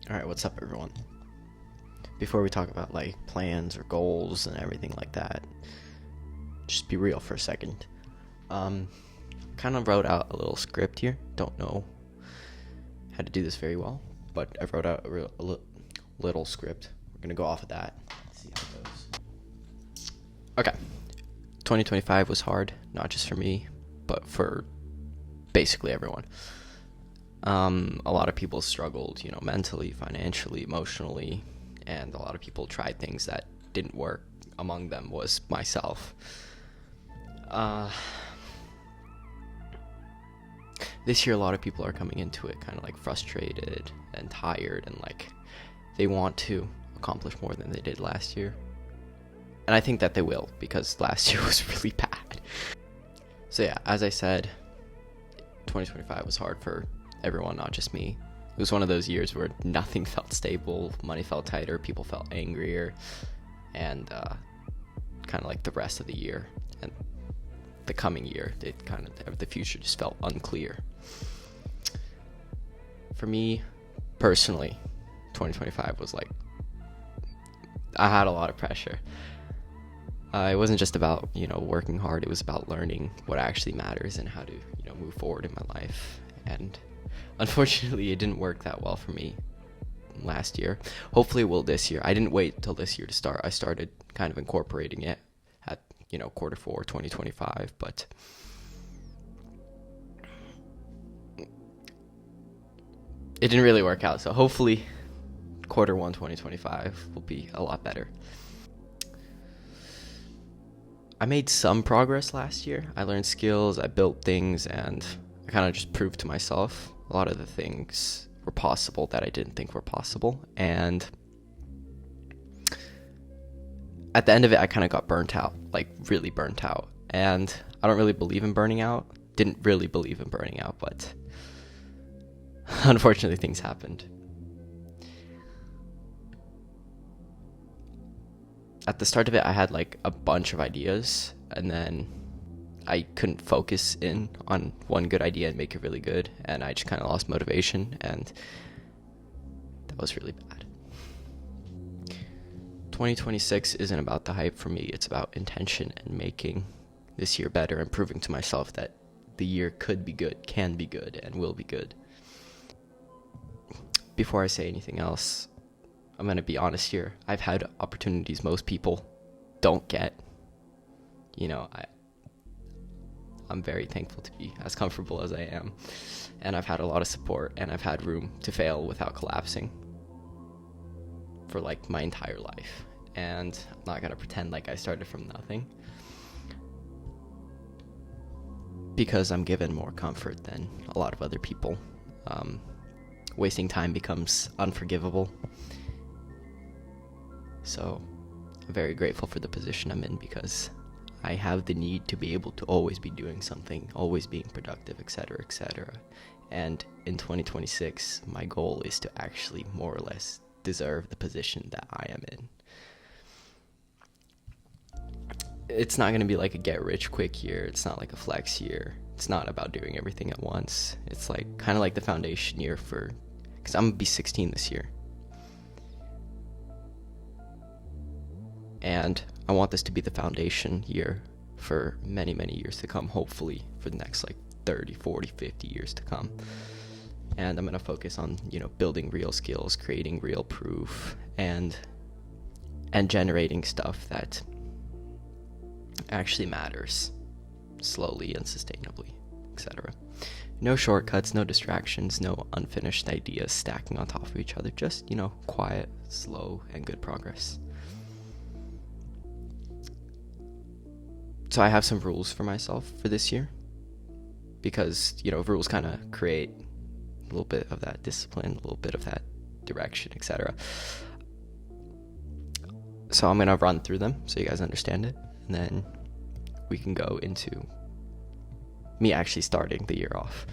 Alright, what's up, everyone? Before we talk about like plans or goals and everything like that, just be real for a second. Kind of wrote out a little script here. Don't know how to do this very well, but I wrote out little script. We're gonna go off of that. See how it goes. Okay. 2025 was hard, not just for me, but for basically everyone. A lot of people struggled, mentally, financially, emotionally, and a lot of people tried things that didn't work. Among them was myself. This year, a lot of people are coming into it kind of like frustrated and tired, and like they want to accomplish more than they did last year. And I think that they will, because last year was really bad. So yeah, as I said, 2025 was hard for everyone, not just me. It was one of those years where nothing felt stable, money felt tighter, people felt angrier, and kind of like the rest of the year and the coming year, the future just felt unclear. For me, personally, 2025 was like, I had a lot of pressure. It wasn't just about, working hard. It was about learning what actually matters and how to, move forward in my life. And unfortunately, it didn't work that well for me last year. Hopefully it will this year. I didn't wait till this year to start. I started kind of incorporating it at, quarter 4, 2025. But it didn't really work out. So hopefully quarter 1, 2025 will be a lot better. I made some progress last year. I learned skills, I built things, and I kind of just proved to myself a lot of the things were possible that I didn't think were possible. And at the end of it, I kind of got burnt out, like really burnt out. And I don't really believe in burning out. Didn't really believe in burning out, but unfortunately things happened. At the start of it, I had like a bunch of ideas, and then I couldn't focus in on one good idea and make it really good, and I just kind of lost motivation, and that was really bad. 2026 isn't about the hype for me. It's about intention and making this year better and proving to myself that the year could be good, can be good, and will be good. Before I say anything else, I'm going to be honest here. I've had opportunities most people don't get. I'm very thankful to be as comfortable as I am. And I've had a lot of support, and I've had room to fail without collapsing for like my entire life. And I'm not going to pretend like I started from nothing, because I'm given more comfort than a lot of other people. Wasting time becomes unforgivable. So I'm very grateful for the position I'm in, because I have the need to be able to always be doing something, always being productive, etc., etc. And in 2026, my goal is to actually more or less deserve the position that I am in. It's not going to be like a get rich quick year. It's not like a flex year. It's not about doing everything at once. It's like kind of like the foundation year because I'm going to be 16 this year. And I want this to be the foundation year for many, many years to come, hopefully for the next like 30, 40, 50 years to come. And I'm going to focus on, building real skills, creating real proof, and generating stuff that actually matters slowly and sustainably, etc. No shortcuts, no distractions, no unfinished ideas stacking on top of each other. Just, quiet, slow, and good progress. So I have some rules for myself for this year, because, rules kind of create a little bit of that discipline, a little bit of that direction, etc. So I'm going to run through them so you guys understand it, and then we can go into me actually starting the year off.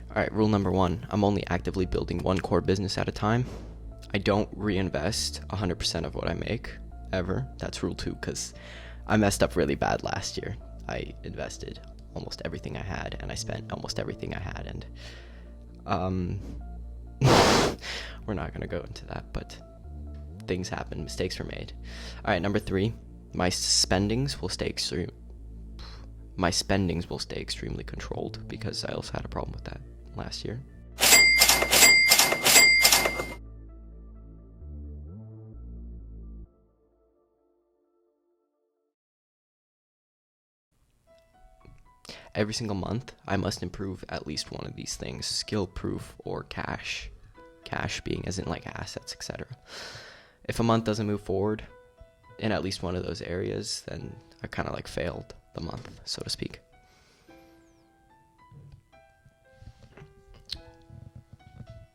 All right, rule number 1, I'm only actively building one core business at a time. I don't reinvest 100% of what I make, ever. That's rule 2, because I messed up really bad last year. I invested almost everything I had, and I spent almost everything I had, and we're not going to go into that, but things happen, mistakes were made. All right, number 3, my spendings will stay extremely controlled, because I also had a problem with that last year. Every single month, I must improve at least one of these things: skill, proof, or cash. Cash being as in like assets, etc. If a month doesn't move forward in at least one of those areas, then I kind of like failed the month, so to speak.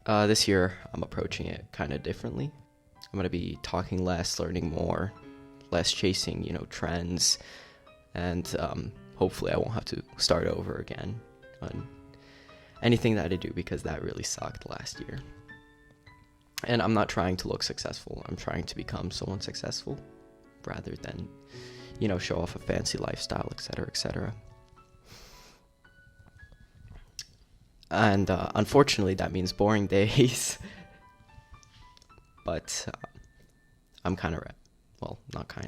This year, I'm approaching it kind of differently. I'm going to be talking less, learning more, less chasing, trends, and hopefully I won't have to start over again on anything that I do, because that really sucked last year. And I'm not trying to look successful. I'm trying to become someone successful rather than, show off a fancy lifestyle, etc., etc. And unfortunately, that means boring days. But I'm kind of,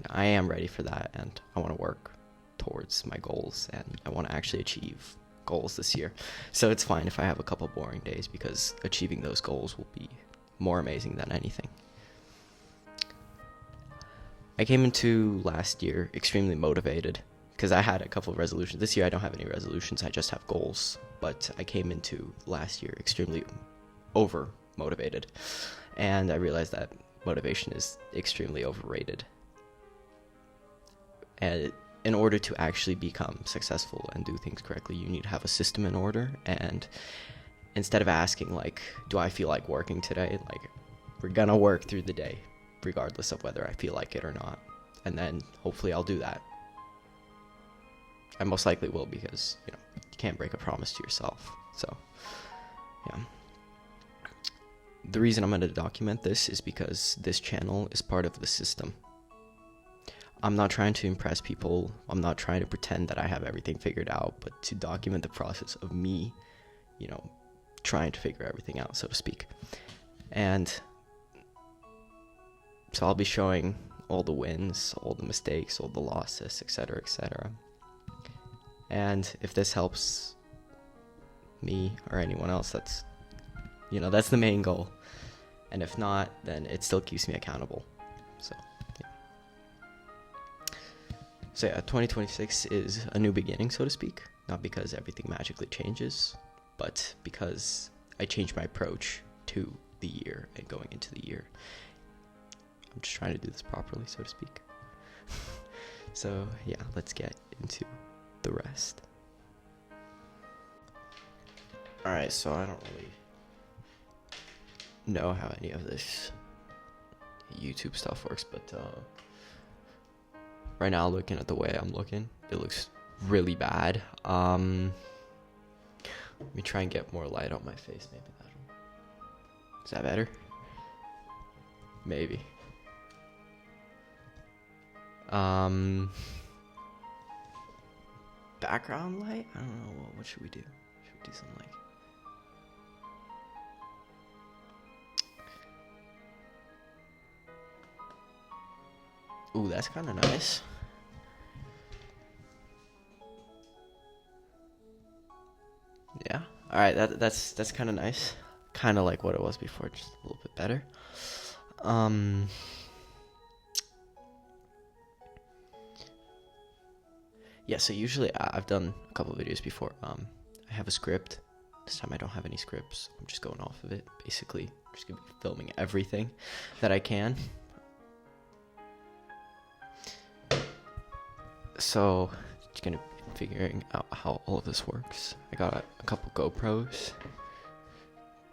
I am ready for that, and I want to work towards my goals, and I want to actually achieve goals this year. So it's fine if I have a couple boring days, because achieving those goals will be more amazing than anything. I came into last year extremely motivated, because I had a couple of resolutions. This year I don't have any resolutions, I just have goals. But I came into last year extremely over motivated, and I realized that motivation is extremely overrated. And in order to actually become successful and do things correctly, you need to have a system in order. And instead of asking, do I feel like working today? We're gonna work through the day, regardless of whether I feel like it or not. And then hopefully I'll do that. I most likely will, because, you can't break a promise to yourself. So, yeah. The reason I'm going to document this is because this channel is part of the system. I'm not trying to impress people. I'm not trying to pretend that I have everything figured out, but to document the process of me, trying to figure everything out, so to speak. And so I'll be showing all the wins, all the mistakes, all the losses, etc., etc. And if this helps me or anyone else, that's the main goal. And if not, then it still keeps me accountable. So, yeah. So yeah, 2026 is a new beginning, so to speak. Not because everything magically changes, but because I changed my approach to the year and going into the year. I'm just trying to do this properly, so to speak. So yeah, let's get into the rest. Alright, so I don't really know how any of this YouTube stuff works, but right now, looking at the way I'm looking, it looks really bad. Let me try and get more light on my face. Maybe is that better? Maybe. Background light? I don't know. What should we do? Should we do some Ooh, that's kind of nice. Yeah. All right. That's kind of nice. Kind of like what it was before, just a little bit better. Yeah, so usually I've done a couple of videos before. I have a script. This time I don't have any scripts. I'm just going off of it, basically. I'm just going to be filming everything that I can. So, just going to be figuring out how all of this works. I got a couple GoPros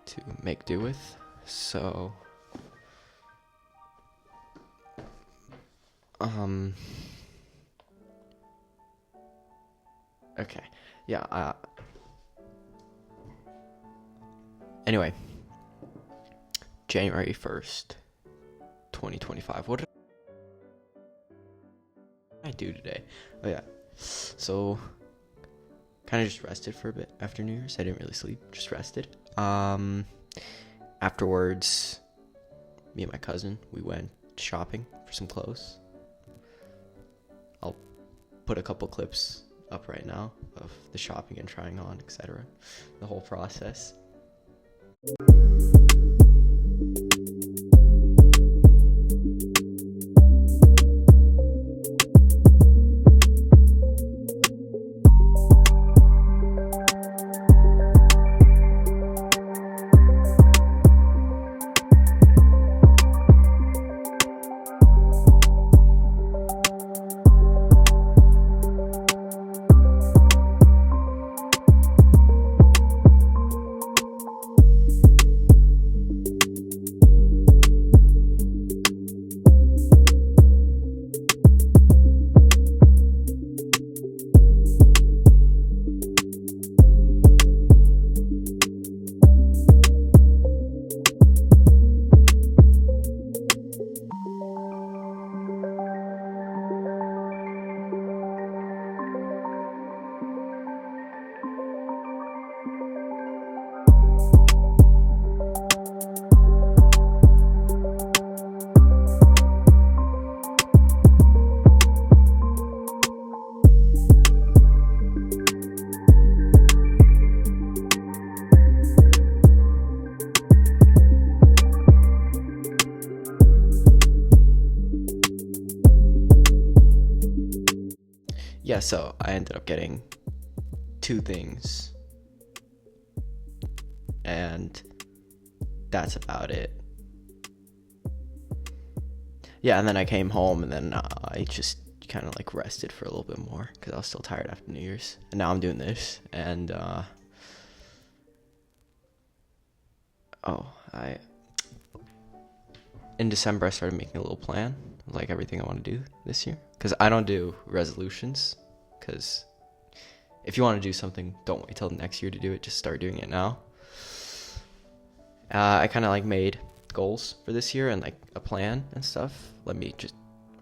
to make do with. So, okay, yeah, anyway, January 1st, 2025, what did I do today? Oh yeah, so, kind of just rested for a bit after New Year's. I didn't really sleep, just rested. I Afterwards, me and my cousin, we went shopping for some clothes. I'll put a couple clips up right now of the shopping and trying on, etc. The whole process. Yeah, so I ended up getting 2 things, and that's about it. Yeah, and then I came home, and then I just kind of like rested for a little bit more because I was still tired after New Year's, and now I'm doing this. And in December I started making a little plan, like everything I want to do this year, because I don't do resolutions, because if you want to do something, don't wait till next year to do it, just start doing it now. I kind of like made goals for this year and like a plan and stuff. Let me just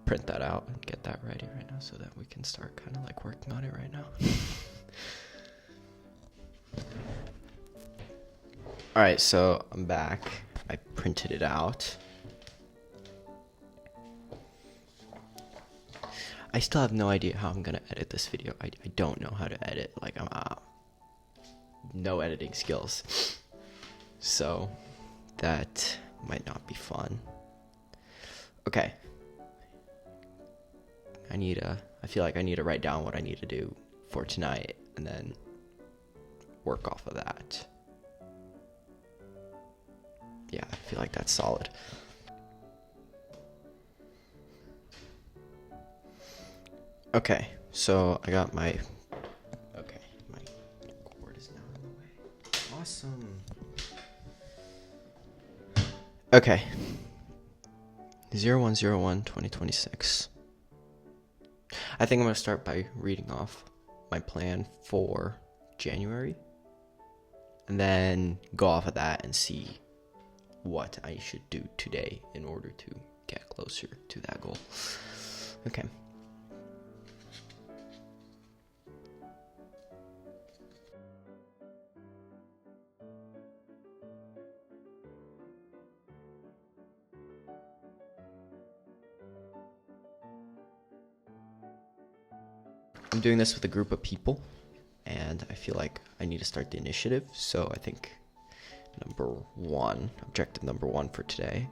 print that out and get that ready right now so that we can start kind of like working on it right now. Alright, so I'm back. I printed it out. I still have no idea how I'm gonna edit this video. I don't know how to edit. Like, I'm no editing skills. So that might not be fun. Okay. I feel like I need to write down what I need to do for tonight and then work off of that. Yeah, I feel like that's solid. Okay, so I got my cord is now in the way. Awesome. Okay. 01/01/2026. I think I'm going to start by reading off my plan for January, and then go off of that and see what I should do today in order to get closer to that goal. Okay. I'm doing this with a group of people, and I feel like I need to start the initiative, so I think objective number 1 for today.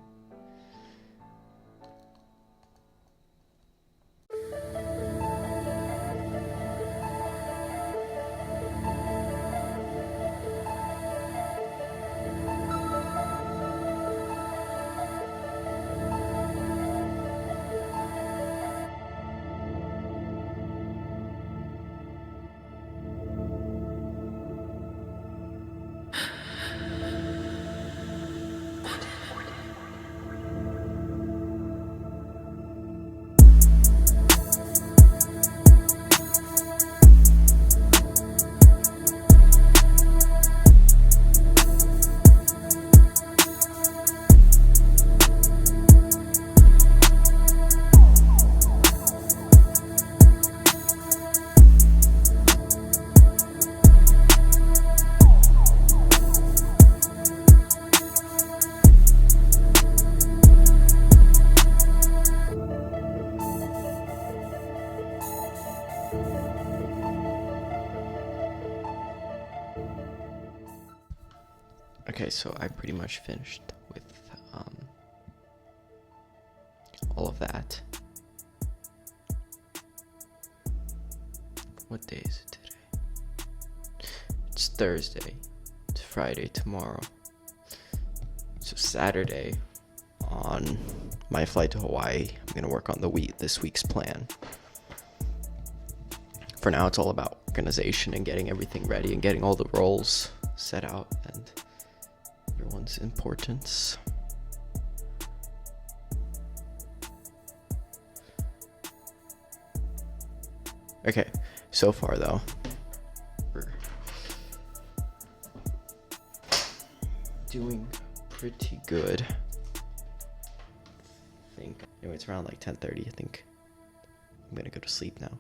so I pretty much finished with all of that. What day is it today? It's Thursday. It's Friday tomorrow. So Saturday, on my flight to Hawaii, I'm gonna work on this week's plan. For now, it's all about organization and getting everything ready and getting all the roles set out and everyone's importance. Okay, so far though, we're doing pretty good. I think, anyway, it's around like 10:30. I think I'm gonna go to sleep now.